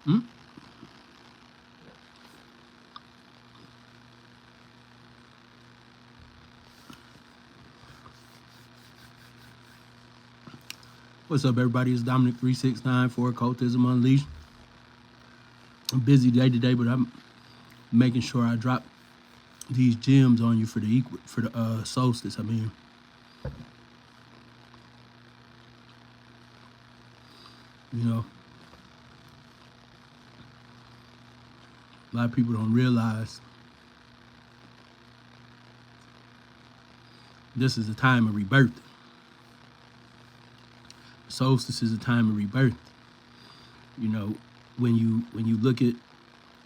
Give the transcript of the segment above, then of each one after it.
Hmm? What's up, everybody? It's Dominic 369 for Occultism Unleashed. I'm busy day today, but I'm making sure I drop these gems on you for the solstice. I mean, you know, a lot of people don't realize this is a time of rebirth. Solstice is a time of rebirth. You know, when you look at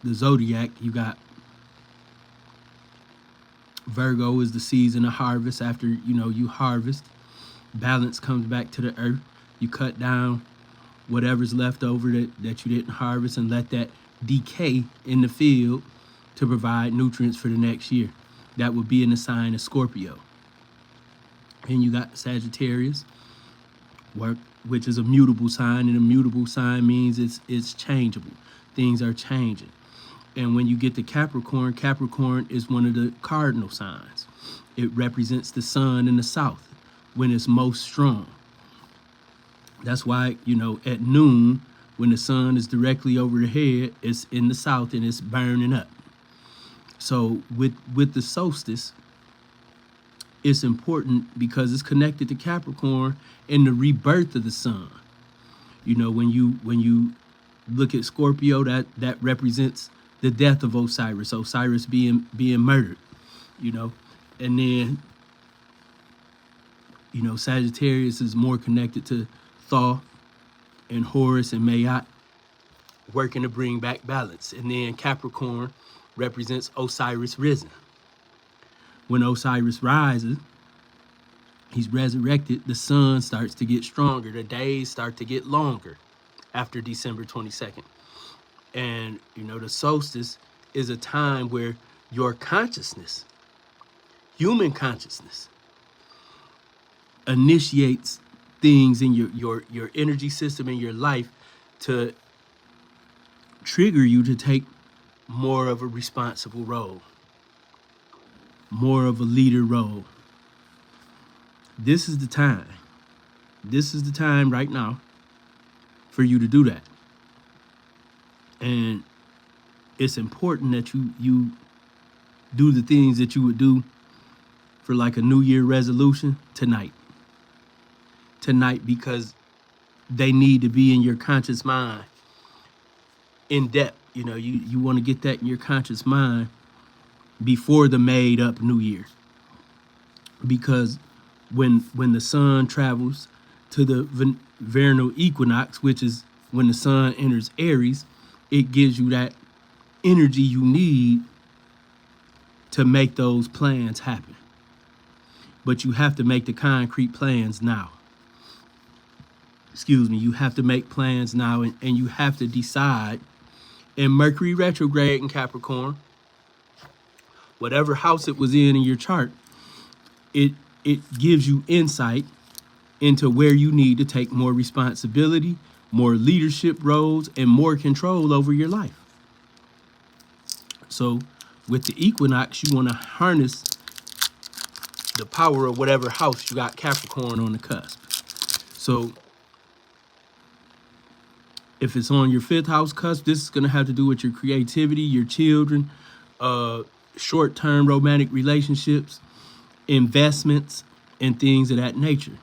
the zodiac, you got Virgo is the season of harvest. After you harvest, balance comes back to the earth. You cut down whatever's left over that you didn't harvest and let that decay in the field to provide nutrients for the next year. That would be in the sign of Scorpio. And you got Sagittarius, which is a mutable sign, and a mutable sign means it's changeable. Things are changing. And when you get to Capricorn, Capricorn is one of the cardinal signs. It represents the sun in the south when it's most strong. That's why, at noon, when the sun is directly over the head, it's in the south and it's burning up. So with the solstice, it's important because it's connected to Capricorn and the rebirth of the sun. When you look at Scorpio, that represents the death of Osiris. Osiris being murdered, and then Sagittarius is more connected to Thoth and Horus and Maat, working to bring back balance. And then Capricorn represents Osiris risen. When Osiris rises, he's resurrected, the sun starts to get stronger. The days start to get longer after December 22nd. And, the solstice is a time where your consciousness, human consciousness, initiates things in your energy system in your life to trigger you to take more of a responsible role, more of a leader role. This is the time. This is the time right now for you to do that. And it's important that you do the things that you would do for like a New Year resolution tonight. Tonight, because they need to be in your conscious mind in depth. You want to get that in your conscious mind before the made up New Year. Because when the sun travels to the vernal equinox, which is when the sun enters Aries, it gives you that energy you need to make those plans happen. But you have to make the concrete plans now. You have to make plans now, and you have to decide. In Mercury retrograde in Capricorn, whatever house it was in your chart, it gives you insight into where you need to take more responsibility, more leadership roles, and more control over your life. So with the equinox, you want to harness the power of whatever house you got Capricorn on the cusp. So if it's on your 5th house cusp, this is going to have to do with your creativity, your children, short-term romantic relationships, investments, and things of that nature.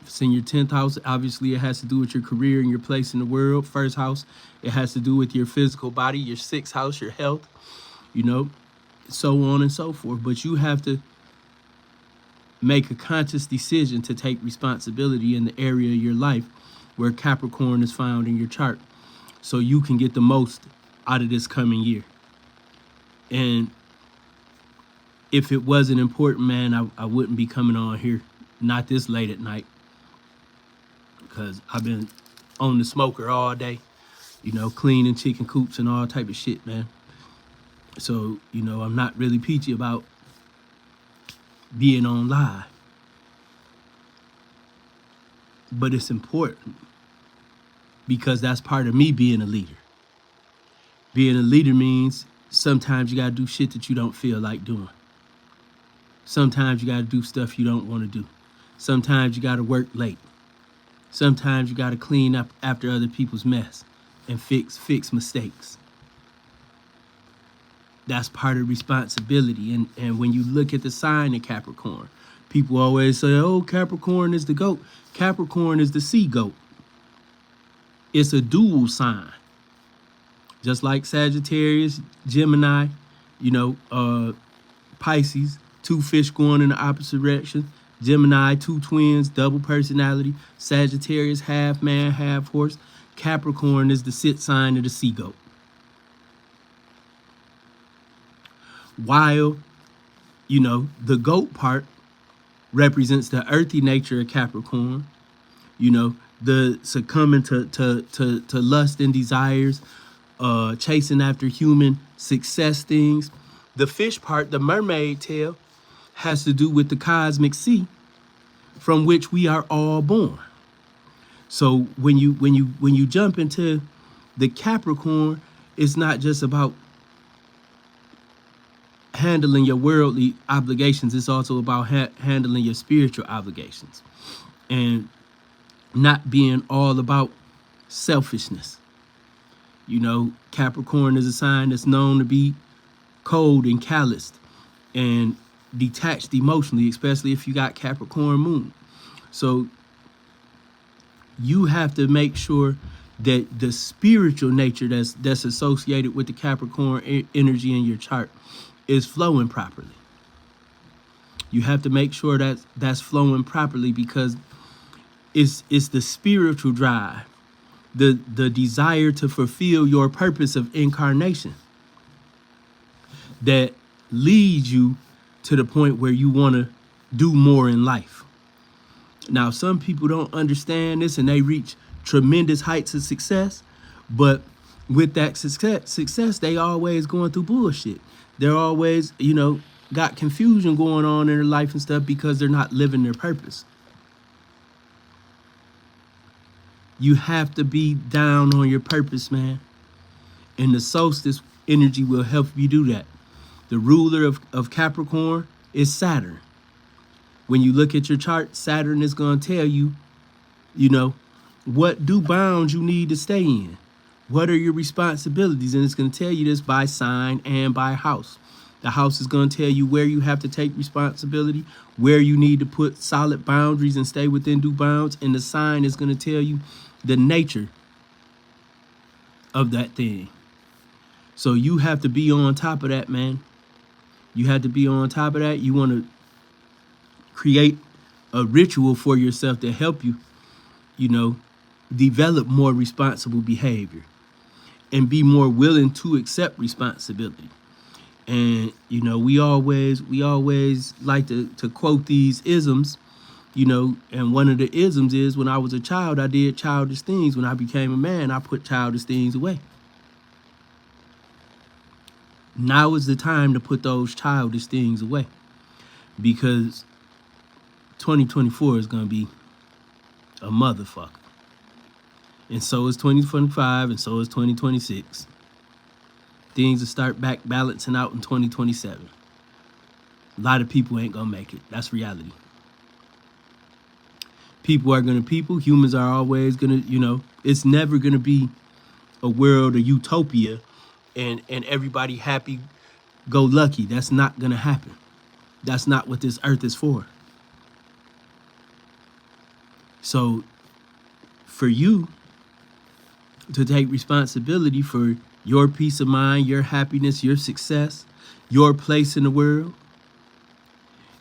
If it's in your 10th house, obviously it has to do with your career and your place in the world. 1st house, it has to do with your physical body. Your 6th house, your health, so on and so forth. But you have to make a conscious decision to take responsibility in the area of your life where Capricorn is found in your chart, so you can get the most out of this coming year. And if it wasn't important, man, I wouldn't be coming on here, not this late at night, because I've been on the smoker all day, cleaning chicken coops and all type of shit, man. So, I'm not really peachy about being on live. But it's important because that's part of me being a leader. Being a leader means sometimes you got to do shit that you don't feel like doing. Sometimes you got to do stuff you don't want to do. Sometimes you got to work late. Sometimes you got to clean up after other people's mess and fix mistakes. That's part of responsibility. And when you look at the sign of Capricorn, people always say, oh, Capricorn is the goat. Capricorn is the sea goat. It's a dual sign. Just like Sagittarius, Gemini, Pisces, two fish going in the opposite direction. Gemini, two twins, double personality. Sagittarius, half man, half horse. Capricorn is the sit sign of the sea goat. While, the goat part represents the earthy nature of Capricorn, the succumbing to lust and desires, chasing after human success things. The fish part, the mermaid tail, has to do with the cosmic sea from which we are all born. So when you jump into the Capricorn, it's not just about handling your worldly obligations. It's also about handling your spiritual obligations and not being all about selfishness. Capricorn is a sign that's known to be cold and calloused and detached emotionally, especially if you got Capricorn moon. So you have to make sure that the spiritual nature that's associated with the Capricorn energy in your chart is flowing properly. You have to make sure that that's flowing properly, because it's the spiritual drive, the desire to fulfill your purpose of incarnation that leads you to the point where you want to do more in life. Now, some people don't understand this and they reach tremendous heights of success, but with that success, they always going through bullshit. They're always, got confusion going on in their life and stuff because they're not living their purpose. You have to be down on your purpose, man. And the solstice energy will help you do that. The ruler of Capricorn is Saturn. When you look at your chart, Saturn is going to tell you, what bounds you need to stay in. What are your responsibilities? And it's going to tell you this by sign and by house. The house is going to tell you where you have to take responsibility, where you need to put solid boundaries and stay within due bounds. And the sign is going to tell you the nature of that thing. So you have to be on top of that, man. You have to be on top of that. You want to create a ritual for yourself to help you, develop more responsible behavior and be more willing to accept responsibility. And, we always like to quote these isms, and one of the isms is, when I was a child, I did childish things. When I became a man, I put childish things away. Now is the time to put those childish things away, because 2024 is going to be a motherfucker. And so is 2025, and so is 2026. Things will start back balancing out in 2027. A lot of people ain't going to make it. That's reality. People are going to people. Humans are always going to, it's never going to be a world, a utopia, and everybody happy, go lucky. That's not going to happen. That's not what this earth is for. So for you to take responsibility for your peace of mind, your happiness, your success, your place in the world,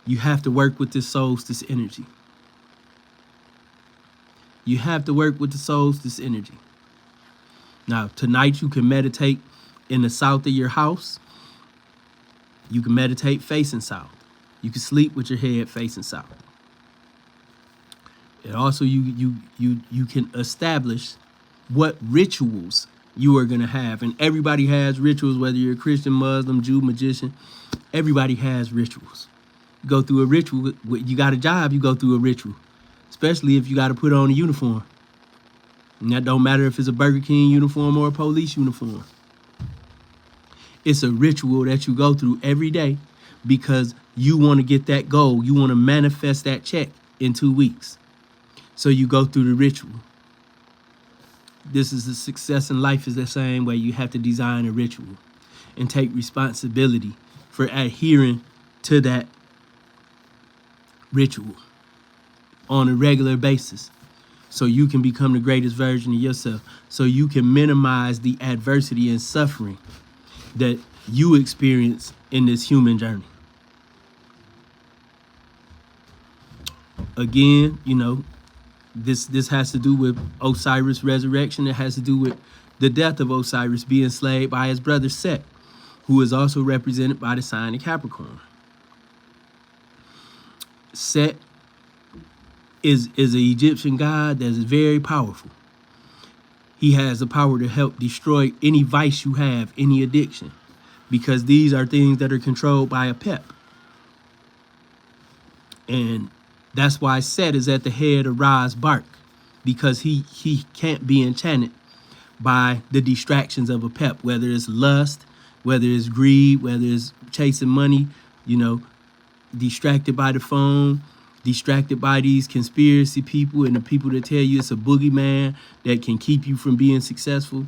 you have to work with this solstice energy. You have to work with the solstice energy. Now, tonight you can meditate in the south of your house. You can meditate facing south. You can sleep with your head facing south. And also you can establish what rituals you are going to have. And everybody has rituals, whether you're a Christian, Muslim, Jew, magician. Everybody has rituals. You go through a ritual. You got a job, you go through a ritual. Especially if you got to put on a uniform. And that don't matter if it's a Burger King uniform or a police uniform. It's a ritual that you go through every day because you want to get that goal. You want to manifest that check in 2 weeks. So you go through the ritual. This is the success in life is the same way. You have to design a ritual and take responsibility for adhering to that ritual on a regular basis so you can become the greatest version of yourself, so you can minimize the adversity and suffering that you experience in this human journey. Again, you know, this has to do with Osiris' resurrection. It has to do with the death of Osiris being slayed by his brother Set, who is also represented by the sign of Capricorn. Set is an Egyptian god that is very powerful. He has the power to help destroy any vice you have, any addiction, because these are things that are controlled by a pep. And that's why Set is at the head of Ra's bark, because he can't be enchanted by the distractions of a pep, whether it's lust, whether it's greed, whether it's chasing money, you know, distracted by the phone, distracted by these conspiracy people and the people that tell you it's a boogeyman that can keep you from being successful.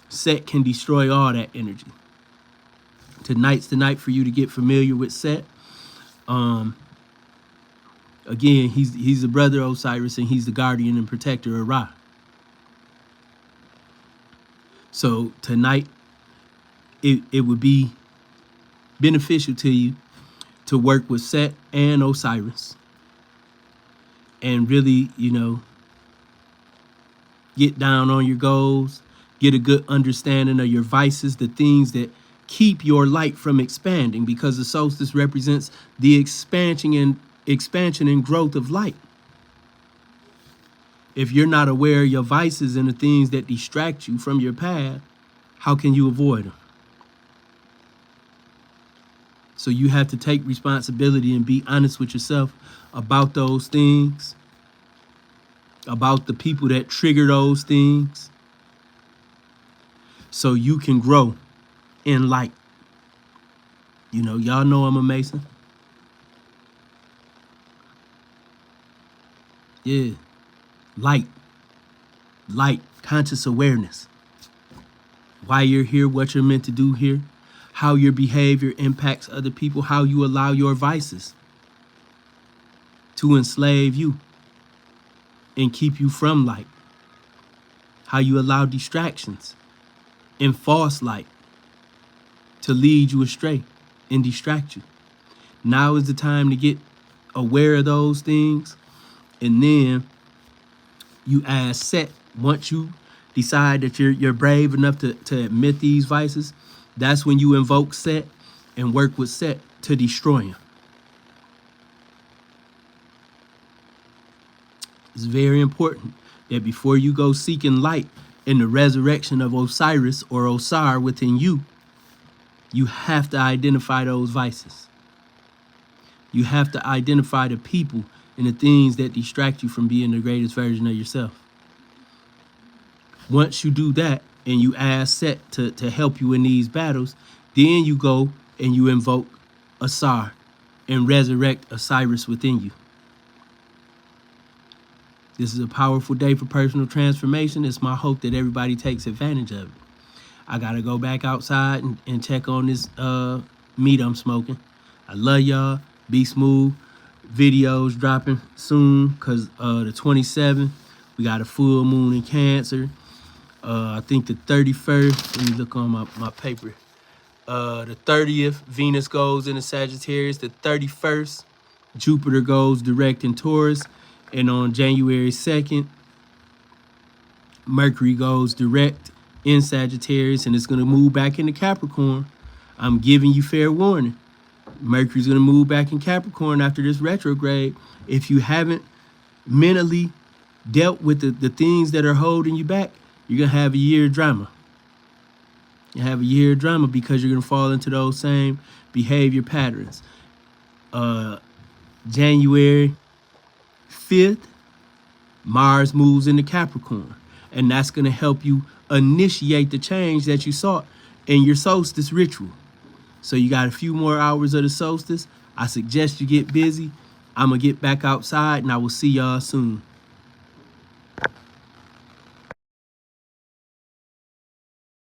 Set can destroy all that energy. Tonight's the night for you to get familiar with Set. Again, he's the brother of Osiris, and he's the guardian and protector of Ra. So tonight, it would be beneficial to you to work with Set and Osiris and really, you know, get down on your goals, get a good understanding of your vices, the things that keep your light from expanding, because the solstice represents the expansion and growth of light. If you're not aware of your vices and the things that distract you from your path, how can you avoid them? So you have to take responsibility and be honest with yourself about those things, about the people that trigger those things, so you can grow in light. You know, y'all know I'm a Mason. Yeah, light, conscious awareness. Why you're here, what you're meant to do here, how your behavior impacts other people, how you allow your vices to enslave you and keep you from light, how you allow distractions and false light to lead you astray and distract you. Now is the time to get aware of those things. And then you ask Set, once you decide that you're brave enough to admit these vices, that's when you invoke Set and work with Set to destroy him. It's very important that before you go seeking light in the resurrection of Osiris or Osir within you, you have to identify those vices. You have to identify the people and the things that distract you from being the greatest version of yourself. Once you do that and you ask Set to help you in these battles, then you go and you invoke Osir and resurrect Osiris within you. This is a powerful day for personal transformation. It's my hope that everybody takes advantage of it. I got to go back outside and check on this meat I'm smoking. I love y'all. Be smooth. Videos dropping soon because the 27th, we got a full moon in Cancer. I think the 31st, let me look on my paper. The 30th, Venus goes into Sagittarius. The 31st, Jupiter goes direct in Taurus. And on January 2nd, Mercury goes direct in Sagittarius, and it's going to move back into Capricorn. I'm giving you fair warning. Mercury's going to move back in Capricorn after this retrograde. If you haven't mentally dealt with the things that are holding you back, you're going to have a year of drama. You have a year of drama because you're going to fall into those same behavior patterns. January 5th, Mars moves into Capricorn, and that's going to help you initiate the change that you sought in your solstice ritual. So you got a few more hours of the solstice. I suggest you get busy. I'm going to get back outside, and I will see y'all soon.